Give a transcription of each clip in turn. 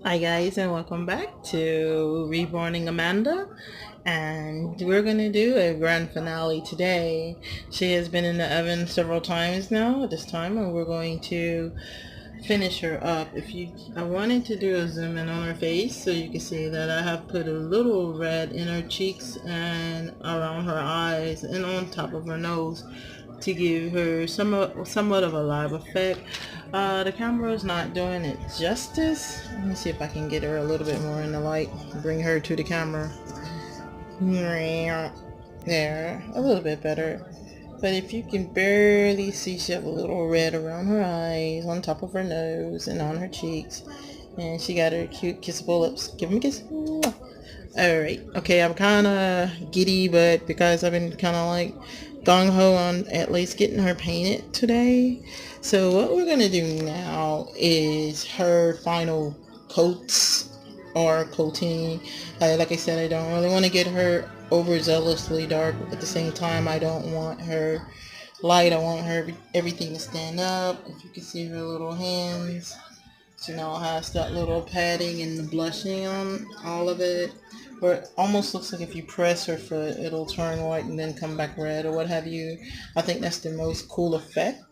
Hi guys, and welcome back to Reborning Amanda, and we're gonna do a grand finale today. She has been in the oven several times now at this time, and we're going to finish her up. I wanted to do a zoom in on her face so you can see that I have put a little red in her cheeks and around her eyes and on top of her nose to give her somewhat of a live effect. The camera is not doing it justice. Let me see if I can get her a little bit more in the light. Bring her to the camera. There, a little bit better. But if you can barely see, she have a little red around her eyes, on top of her nose, and on her cheeks. And she got her cute kissable lips. Give them a kiss. Alright, okay, I'm kind of giddy, but because I've been kind of like gung-ho on at least getting her painted today. So what we're going to do now is her final coats or coating. Like I said, I don't really want to get her overzealously dark. At the same time, I don't want her light. I want her everything to stand up. If you can see her little hands. She now has that little padding and the blushing on all of it. Where it almost looks like if you press her foot, it'll turn white and then come back red or what have you. I think that's the most cool effect.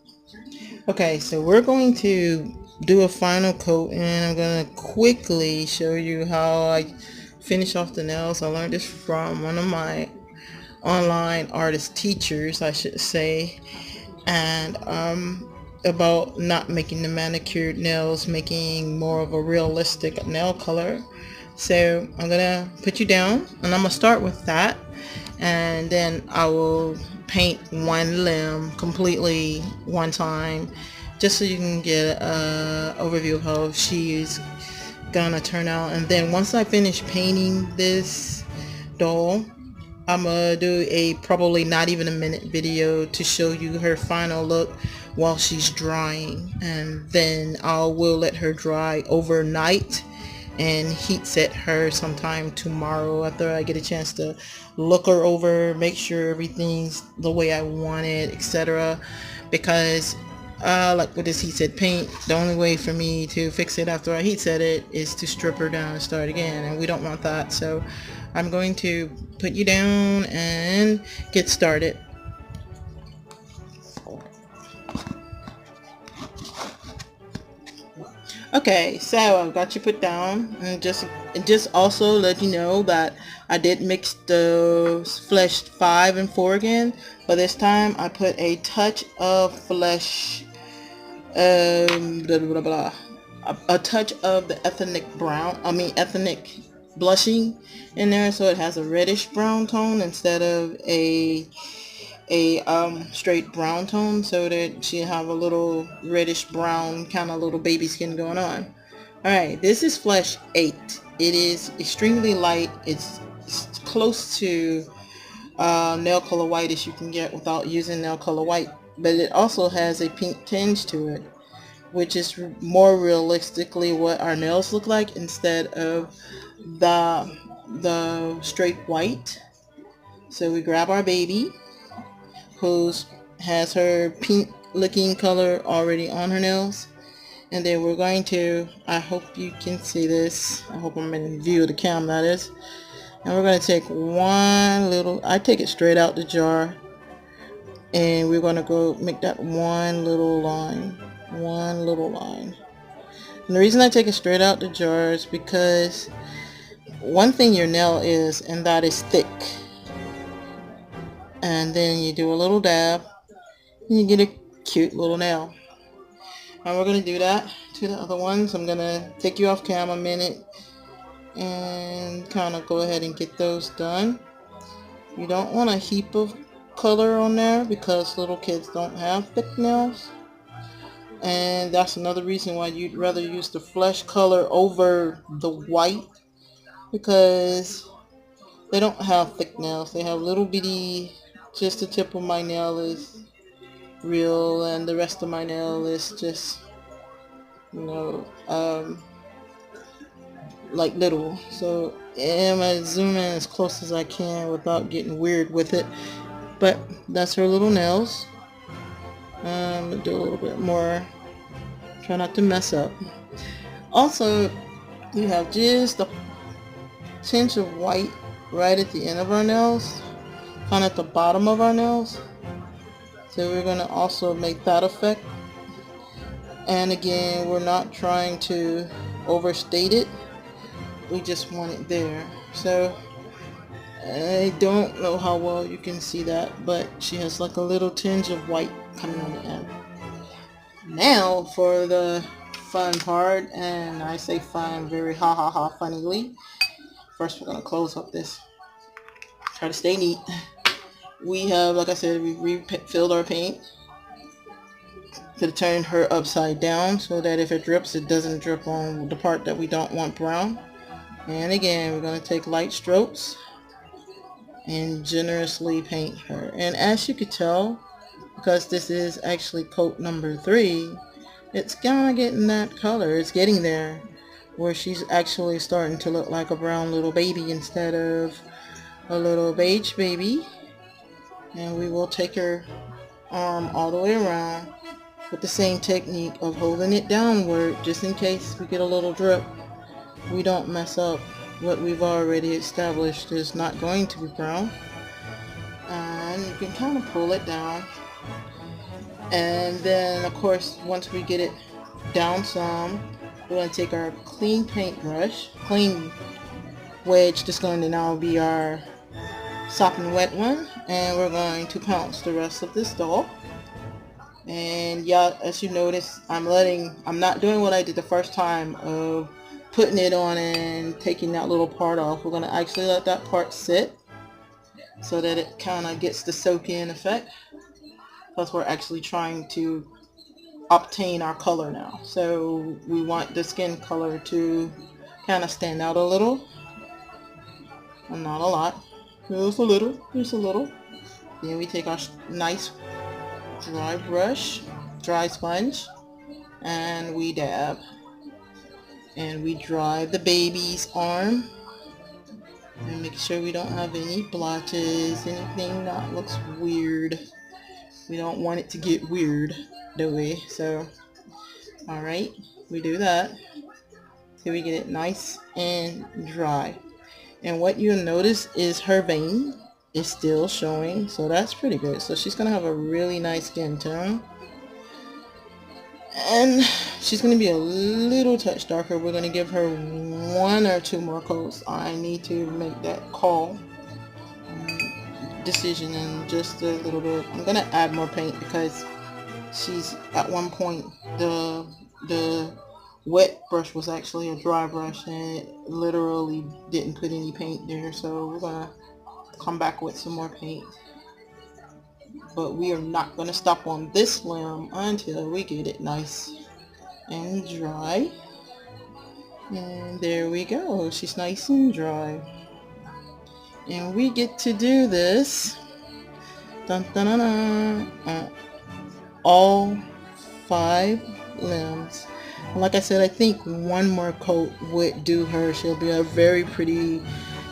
Okay, so we're going to do a final coat and I'm going to quickly show you how I finish off the nails. I learned this from one of my online artist teachers, I should say. And about not making the manicured nails, making more of a realistic nail color. So I'm gonna put you down and I'm gonna start with that, and then I will paint one limb completely one time just so you can get a overview of how she's gonna turn out. And then once I finish painting this doll, I'm gonna do a probably not even a minute video to show you her final look while she's drying, and then I will let her dry overnight and heat set her sometime tomorrow after I get a chance to look her over, make sure everything's the way I want it, etc. Because like with this heat set paint, the only way for me to fix it after I heat set it is to strip her down and start again, and we don't want that. So I'm going to put you down and get started. Okay, so I've got you put down, and just also let you know that I did mix the flesh 5 and 4 again, but this time I put a touch of flesh, blah, blah, blah, blah, a touch of the ethnic blushing in there, so it has a reddish brown tone instead of a straight brown tone, so that she have a little reddish brown kind of little baby skin going on. Alright, this is flesh 8. It is extremely light. It's close to nail color white as you can get without using nail color white, but it also has a pink tinge to it, which is more realistically what our nails look like instead of the straight white. So we grab our baby, who's has her pink looking color already on her nails, and then we're going to, I hope you can see this, I hope I'm in view of the camera, that is, and we're going to take I take it straight out the jar, and we're going to go make that one little line. And the reason I take it straight out the jar is because one thing your nail is, and that is thick. And then you do a little dab, and you get a cute little nail. And we're going to do that to the other ones. I'm going to take you off cam a minute and kind of go ahead and get those done. You don't want a heap of color on there because little kids don't have thick nails. And that's another reason why you'd rather use the flesh color over the white, because they don't have thick nails. They have little bitty, just the tip of my nail is real and the rest of my nail is just, you know, like little. So I'm gonna zoom in as close as I can without getting weird with it. But that's her little nails. I'm gonna do a little bit more. Try not to mess up. Also, We have just a tinge of white right at the end of our nails, kind of at the bottom of our nails. So we're going to also make that effect. And again, we're not trying to overstate it. We just want it there. So I don't know how well you can see that, but she has like a little tinge of white coming on the end. Now for the fun part, and I say fun very ha ha ha funnily. First we're going to close up this. Try to stay neat. We have, like I said, we refilled our paint. Could have turned her upside down so that if it drips, it doesn't drip on the part that we don't want brown. And again, we're going to take light strokes and generously paint her. And as you could tell, because this is actually coat number 3, it's kind of getting that color. It's getting there where she's actually starting to look like a brown little baby instead of a little beige baby. And we will take her arm all the way around with the same technique of holding it downward just in case we get a little drip. We don't mess up what we've already established is not going to be brown. And you can kind of pull it down. And then of course once we get it down some, we're going to take our clean paintbrush, clean wedge, that's going to now be our sopping wet one, and we're going to pounce the rest of this doll. And yeah, as you notice, I'm not doing what I did the first time of putting it on and taking that little part off. We're going to actually let that part sit so that it kind of gets the soak in effect. Plus we're actually trying to obtain our color now. So we want the skin color to kind of stand out a little. And not a lot. Just a little. Just a little. Then we take our nice dry brush, dry sponge, and we dab. And we dry the baby's arm. And make sure we don't have any blotches, anything that looks weird. We don't want it to get weird, do we? So, alright, we do that. So we get it nice and dry. And what you'll notice is her vein is still showing, so that's pretty good. So she's going to have a really nice skin tone. And she's going to be a little touch darker. We're going to give her 1 or 2 more coats. I need to make that call decision in just a little bit. I'm going to add more paint because she's at one point the wet brush was actually a dry brush and it literally didn't put any paint there. So we're going to come back with some more paint. But we are not going to stop on this limb until we get it nice and dry. And there we go. She's nice and dry. And we get to do this dun, dun, dun, dun, on all 5 limbs. And like I said, I think 1 more coat would do her. She'll be a very pretty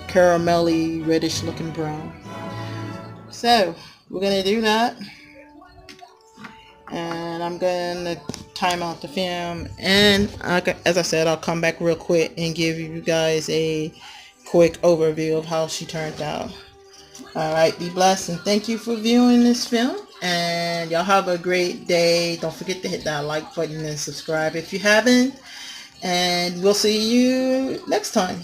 caramelly reddish looking brown. So we're going to do that. And I'm going to time out the film. And as I said, I'll come back real quick and give you guys a quick overview of how she turned out. Alright, be blessed and thank you for viewing this film. And y'all have a great day. Don't forget to hit that like button and subscribe if you haven't. And we'll see you next time.